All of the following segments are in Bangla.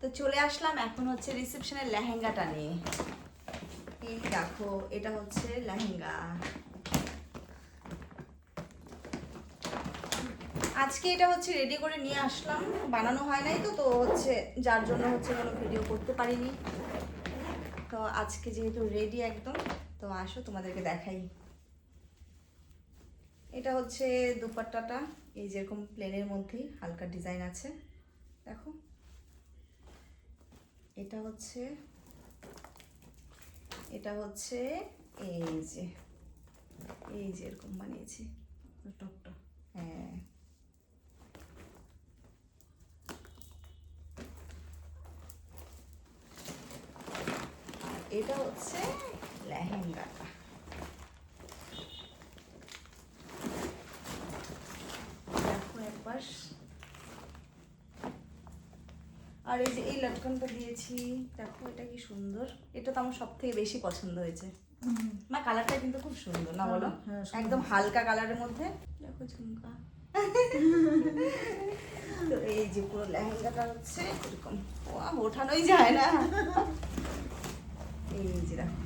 তো চলে আসলাম এখন হচ্ছে রিসেপশনের লেহেঙ্গাটা নিয়ে। এই দেখো, এটা হচ্ছে লেহেঙ্গা। আজকে এটা হচ্ছে রেডি করে নিয়ে আসলাম, বানানো হয় নাই তো হচ্ছে যার জন্য হচ্ছে কোনো ভিডিও করতে পারিনি। তো আজকে যেহেতু রেডি একদম, তো আসো তোমাদেরকে দেখাই। এটা হচ্ছে দুপাট্টাটা, এই যেরকম প্লেনের মধ্যেই হালকা ডিজাইন আছে, দেখো। এটা হচ্ছে এই যে এরকম বানিয়েছি টপটা। হ্যাঁ, আর এটা হচ্ছে লেহেঙ্গাটা। দেখো একবার। আর এই যে এই লটকনটা দিয়েছি, দেখো এটা কি সুন্দর। এটা তো আমার সব থেকে বেশি পছন্দ হয়েছে। মা কালারটা কিন্তু খুব সুন্দর না বলো? একদম হালকা কালারের মধ্যে। দেখো ঝুমকা। তো এই যে পুরো লেহেঙ্গাটা হচ্ছে এরকম, ওঠানোই যায় না। এই যে দেখো,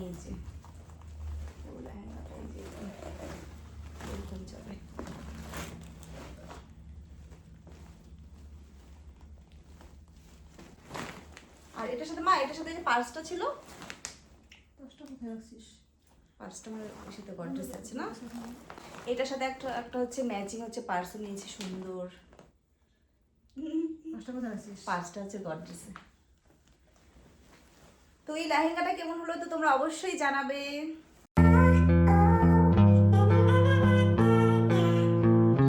এই যে পুরো লেহেঙ্গাটা এই যে এরকম যাবে। আর এটার সাথে মা, এটার সাথে যে পার্সটা ছিল, পার্সটা কোথায় রাখছিস? পার্সটা আমার সাথে গর্জেস আছে না, এটার সাথে একটা একটা হচ্ছে ম্যাচিং হচ্ছে পার্সও নিয়েছি সুন্দর। পার্সটা কোথায় রাখছিস? পার্সটা হচ্ছে গর্জেসে। তো এই লেহেঙ্গাটা কেমন হলো তো তোমরা অবশ্যই জানাবে।